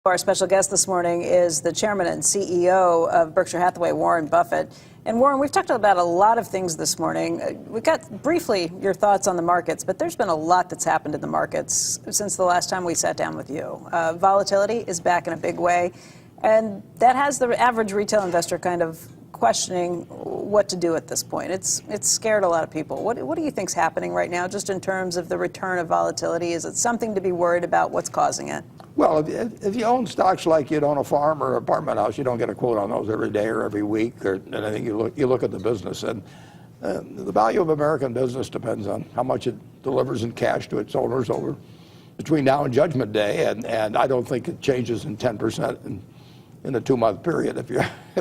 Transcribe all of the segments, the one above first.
Our special guest this morning is the chairman and CEO of Berkshire Hathaway, Warren Buffett. And Warren, we've talked about a lot of things this morning. We got briefly your thoughts on the markets, but there's been a lot that's happened in the markets since the last time we sat down with you. Volatility is back in a big way, and that has the average retail investor kind of questioning what to do at this point. It's scared a lot of people. What do you think's happening right now, just in terms of the return of volatility? Is it something to be worried about? What's causing it? Well, if you own stocks like you'd own a farm or apartment house, you don't get a quote on those every day or every week. And I think you look at the business, and the value of American business depends on how much it delivers in cash to its owners over between now and Judgment Day. And I don't think it changes in 10% in a 2-month period if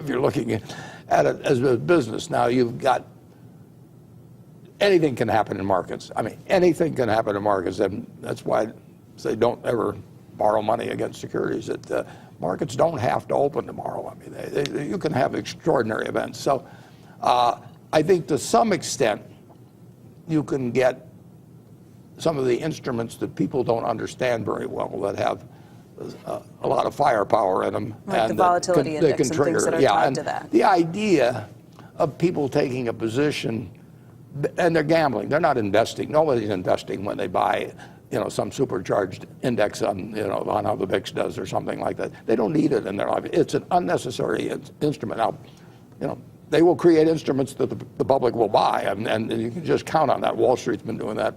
you're looking at it as a business. Now you've got anything can happen in markets. I mean, anything can happen in markets, and that's why I say don't ever borrow money against securities. That markets don't have to open tomorrow. I mean, you can have extraordinary events. So I think to some extent you can get some of the instruments that people don't understand very well that have a lot of firepower in them. Like and the volatility index and things that are tied to that. The idea of people taking a position, and they're gambling, they're not investing. Nobody's investing when they buy some supercharged index on how the VIX does or something like that. They don't need it in their life. It's an unnecessary instrument. Now, they will create instruments that the public will buy, and you can just count on that. Wall Street's been doing that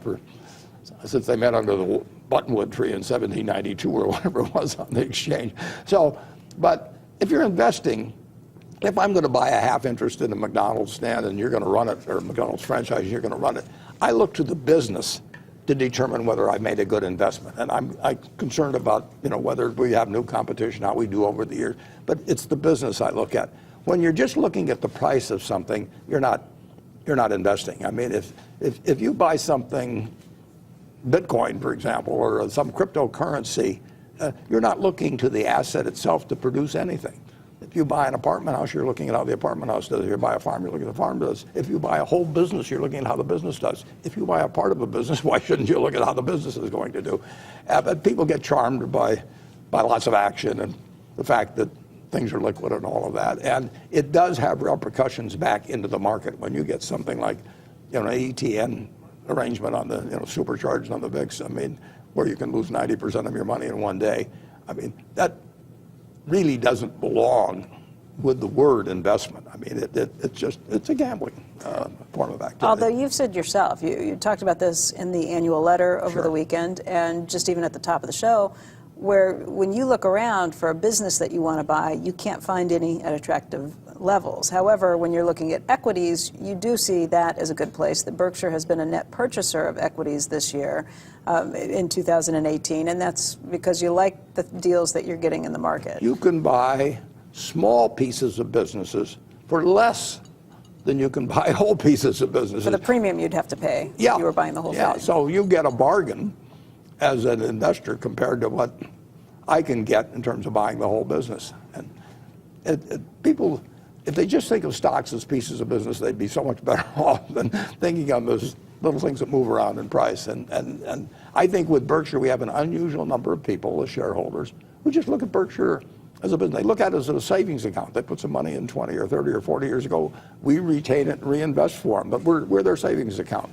since they met under the Buttonwood tree in 1792 or whatever it was on the exchange. So, but if you're investing, if I'm going to buy a half interest in a McDonald's stand and you're going to run it, or McDonald's franchise, and you're going to run it, I look to the business to determine whether I've made a good investment. And I'm concerned about whether we have new competition, how we do over the years. But it's the business I look at. When you're just looking at the price of something, you're not investing. I mean, if you buy something, Bitcoin, for example, or some cryptocurrency, you're not looking to the asset itself to produce anything. If you buy an apartment house, you're looking at how the apartment house does. If you buy a farm, you're looking at the farm does. If you buy a whole business, you're looking at how the business does. If you buy a part of a business, why shouldn't you look at how the business is going to do? But people get charmed by lots of action and the fact that things are liquid and all of that. And it does have repercussions back into the market when you get something like an ETN arrangement on the supercharged on the VIX. I mean, where you can lose 90% of your money in one day. I mean, that really doesn't belong with the word investment. I mean, it's a gambling form of activity. Although you've said yourself, you talked about this in the annual letter over the weekend, and just even at the top of the show, where when you look around for a business that you want to buy, you can't find any at attractive levels. However, when you're looking at equities, you do see that as a good place. That Berkshire has been a net purchaser of equities this year in 2018, and that's because you like the deals that you're getting in the market. You can buy small pieces of businesses for less than you can buy whole pieces of businesses. For the premium you'd have to pay if you were buying the whole thing. Yeah, so you get a bargain as an investor compared to what I can get in terms of buying the whole business. And people, if they just think of stocks as pieces of business, they'd be so much better off than thinking of them as little things that move around in price. And I think with Berkshire, we have an unusual number of people as shareholders who just look at Berkshire as a business. They look at it as a savings account. They put some money in 20 or 30 or 40 years ago. We retain it and reinvest for them, but we're their savings account.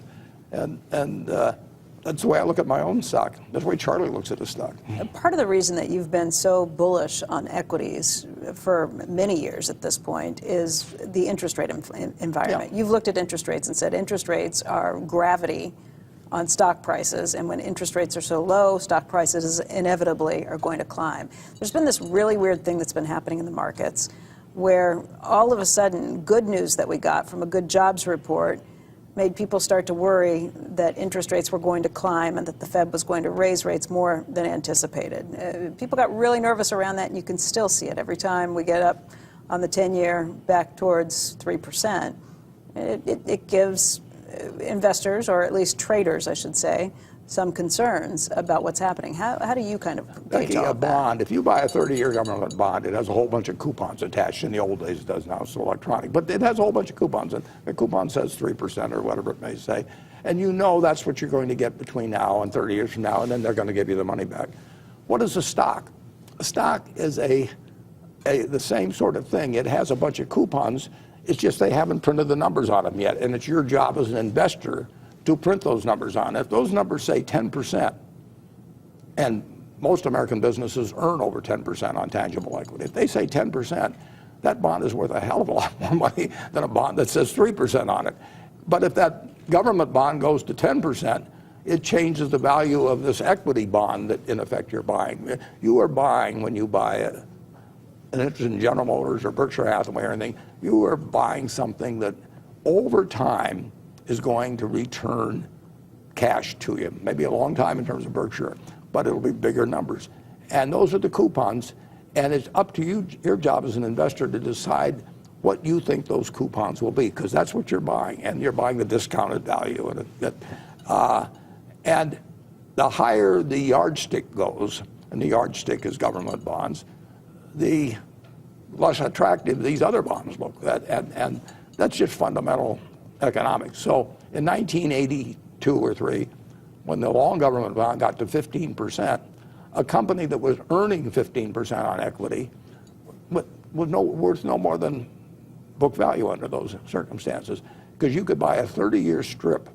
And that's the way I look at my own stock. That's the way Charlie looks at his stock. Part of the reason that you've been so bullish on equities for many years at this point is the interest rate environment. Yeah. You've looked at interest rates and said interest rates are gravity on stock prices, and when interest rates are so low, stock prices inevitably are going to climb. There's been this really weird thing that's been happening in the markets where all of a sudden good news that we got from a good jobs report made people start to worry that interest rates were going to climb and that the Fed was going to raise rates more than anticipated. People got really nervous around that, and you can still see it every time we get up on the 10-year back towards 3%. It gives investors, or at least traders, I should say, some concerns about what's happening. How do you kind of gauge all of that? Bond, if you buy a 30-year government bond, it has a whole bunch of coupons attached. In the old days it does now, it's electronic. But it has a whole bunch of coupons, and the coupon says 3% or whatever it may say. And you know that's what you're going to get between now and 30 years from now, and then they're going to give you the money back. What is a stock? A stock is the same sort of thing. It has a bunch of coupons. It's just they haven't printed the numbers on them yet, and it's your job as an investor to print those numbers on. If those numbers say 10%, and most American businesses earn over 10% on tangible equity, if they say 10%, that bond is worth a hell of a lot more money than a bond that says 3% on it. But if that government bond goes to 10%, it changes the value of this equity bond that, in effect, you're buying. You are buying, when you buy an interest in General Motors or Berkshire Hathaway or anything, you are buying something that over time is going to return cash to you. Maybe a long time in terms of Berkshire, but it'll be bigger numbers. And those are the coupons, and it's up to you, your job as an investor, to decide what you think those coupons will be, because that's what you're buying, and you're buying the discounted value. And the higher the yardstick goes, and the yardstick is government bonds, the less attractive these other bonds look. And that's just fundamental economics. So in 1982 or 3, when the long government bond got to 15%, a company that was earning 15% on equity was worth no more than book value under those circumstances, because you could buy a 30-year strip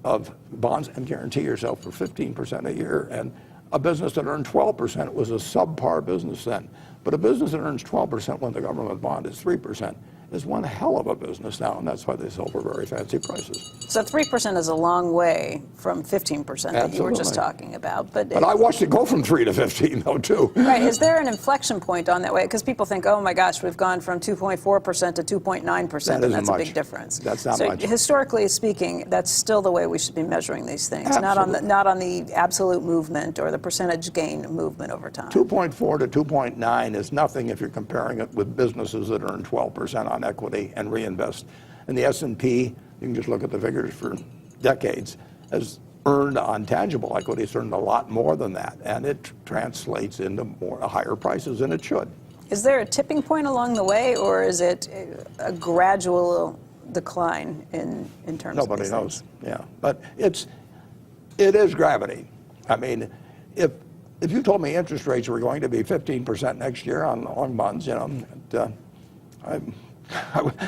of bonds and guarantee yourself for 15% a year. And a business that earned 12% was a subpar business then. But a business that earns 12% when the government bond is 3% is one hell of a business now, and that's why they sell for very fancy prices. So 3% is a long way from 15% that you were just talking about. But I watched it go from 3 to 15, though, too. Right. Is there an inflection point on that way? Because people think, oh, my gosh, we've gone from 2.4% to 2.9%, and that's much. A big difference. That's not so much. Historically speaking, that's still the way we should be measuring these things, not on the absolute movement or the percentage gain movement over time. 2.4 to 2.9 is nothing if you're comparing it with businesses that earn 12% on equity and reinvest. And the S&P, you can just look at the figures for decades, has earned on tangible equity. It's earned a lot more than that, and it translates into higher prices than it should. Is there a tipping point along the way, or is it a gradual decline in terms of Nobody knows. Yeah, but it is gravity. I mean, if you told me interest rates were going to be 15% next year on long bonds,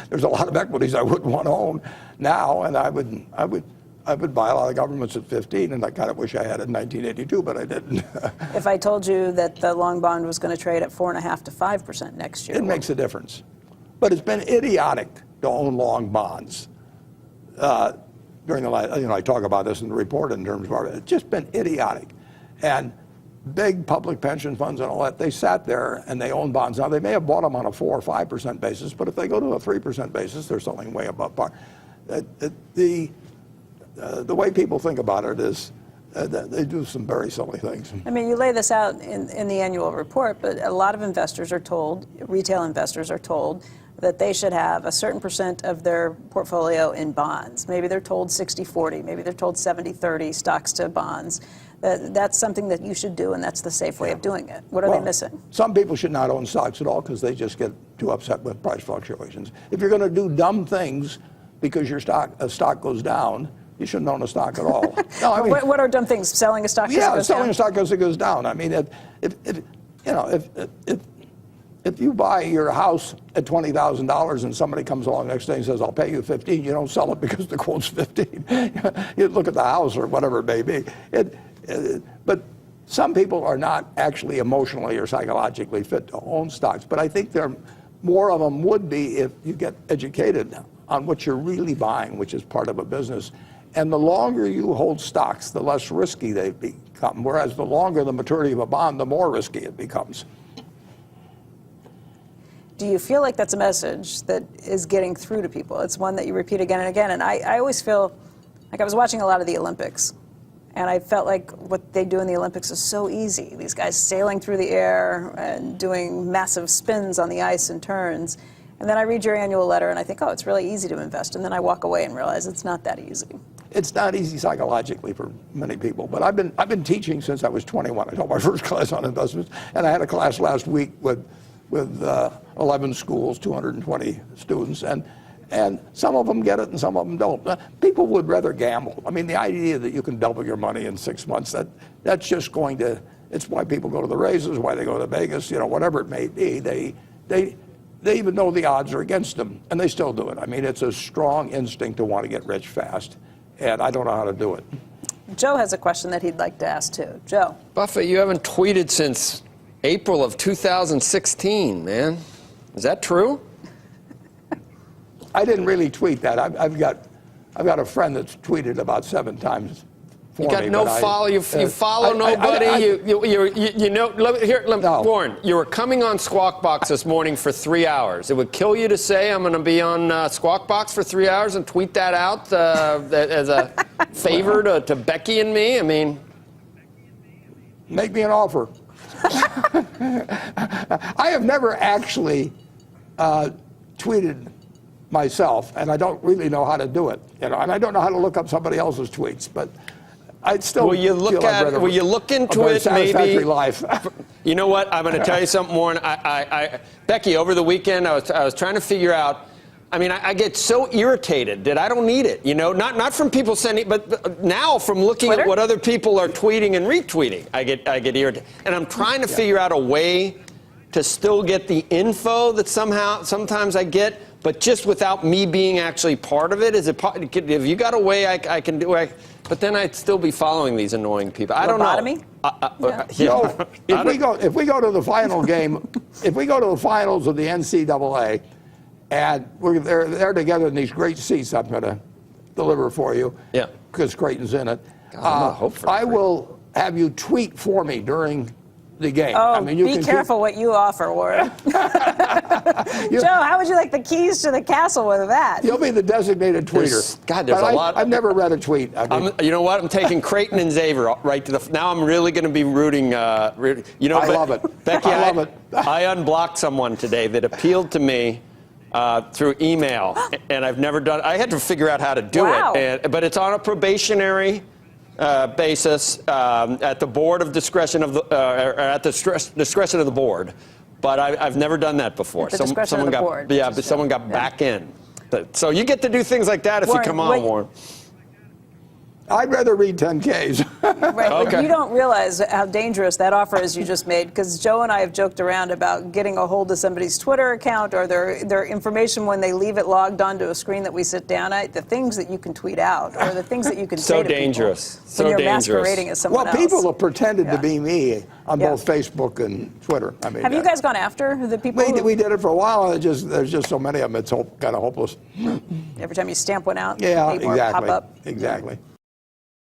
there's a lot of equities I wouldn't want to own now, and I would buy a lot of governments at 15, and I kind of wish I had it in 1982, but I didn't. If I told you that the long bond was going to trade at 4.5% to 5% next year, it makes a difference. But it's been idiotic to own long bonds during the last. I talk about this in the report in terms of it's just been idiotic, and big public pension funds and all that, they sat there and they own bonds. Now, they may have bought them on a 4 or 5% basis, but if they go to a 3% basis, they're selling way above par. The way people think about it is they do some very silly things. I mean, you lay this out in the annual report, but a lot of investors are told, retail investors are told, that they should have a certain percent of their portfolio in bonds. Maybe they're told 60-40, maybe they're told 70-30 stocks to bonds. That's something that you should do, and that's the safe way of doing it. What are they missing? Some people should not own stocks at all because they just get too upset with price fluctuations. If you're going to do dumb things because your stock goes down, you shouldn't own a stock at all. No, I mean, what are dumb things? Selling a stock? Yeah, selling a stock because it goes down. I mean, if you buy your house at $20,000 and somebody comes along next day and says, "I'll pay you 15," you don't sell it because the quote's 15. You look at the house or whatever it may be. But some people are not actually emotionally or psychologically fit to own stocks. But I think more of them would be if you get educated on what you're really buying, which is part of a business. And the longer you hold stocks, the less risky they become. Whereas the longer the maturity of a bond, the more risky it becomes. Do you feel like that's a message that is getting through to people? It's one that you repeat again and again. And I always feel like I was watching a lot of the Olympics, and I felt like what they do in the Olympics is so easy. These guys sailing through the air and doing massive spins on the ice and turns. And then I read your annual letter and I think, oh, it's really easy to invest. And then I walk away and realize it's not that easy. It's not easy psychologically for many people, but I've been teaching since I was 21. I taught my first class on investments, and I had a class last week with 11 schools, 220 students, and some of them get it and some of them don't. People would rather gamble. I mean, the idea that you can double your money in 6 months, that's just going to It's why people go to the races, why they go to Vegas, whatever it may be. They even know the odds are against them, and they still do it. I mean, it's a strong instinct to want to get rich fast, and I don't know how to do it. Joe has a question that he'd like to ask, too. Joe. Buffett, you haven't tweeted since April of 2016, man. Is that true? I didn't really tweet that. I've got a friend that's tweeted about 7 times. You got no follow. You follow nobody. Warren, you were coming on Squawk Box this morning for 3 hours. It would kill you to say I'm going to be on Squawk Box for 3 hours and tweet that out as a favor to Becky and me. I mean, make me an offer. I have never actually tweeted myself, and I don't really know how to do it. And I don't know how to look up somebody else's tweets, but I'd still. Will you look into it? Maybe. Life. You know what? I'm going to tell you something, Warren. Becky, over the weekend, I was trying to figure out. I mean, I get so irritated that I don't need it. Not from people sending, but now from looking Twitter? at what other people are tweeting and retweeting, I get irritated. And I'm trying to figure out a way to still get the info that sometimes I get, but just without me being actually part of it. Have you got a way I can do it? But then I'd still be following these annoying people. I don't know. Lobotomy? If we go to the final game, if we go to the finals of the NCAA, and they're there together in these great seats I'm going to deliver for you, because Creighton's in it, I will have you tweet for me during the game. Oh, be careful what you offer, Warren. Joe, how would you like the keys to the castle with that? You'll be the designated tweeter. There's a lot. I've never read a tweet. You know what? I'm taking Creighton and Xavier right to the. Now I'm really going to be rooting. I love it. Becky, I love it. I unblocked someone today that appealed to me through email, and I've never done. I had to figure out how to do it, but it's on a probationary basis at the board of discretion of the at the discretion of the board. But I've never done that before. At the discretion of the board. Yeah, but someone got back in. So you get to do things like that if you come on, Warren. I'd rather read 10Ks. Right, but you don't realize how dangerous that offer is you just made, because Joe and I have joked around about getting a hold of somebody's Twitter account or their information when they leave it logged onto a screen that we sit down at, the things that you can tweet out or the things that you can say to dangerous. people So when you're dangerous. masquerading as someone else. Well, people have pretended to be me on both Facebook and Twitter. I mean, have you guys gone after the people? We did it for a while, and there's just so many of them, it's kind of hopeless. Every time you stamp one out, Yeah, more pop up. Exactly.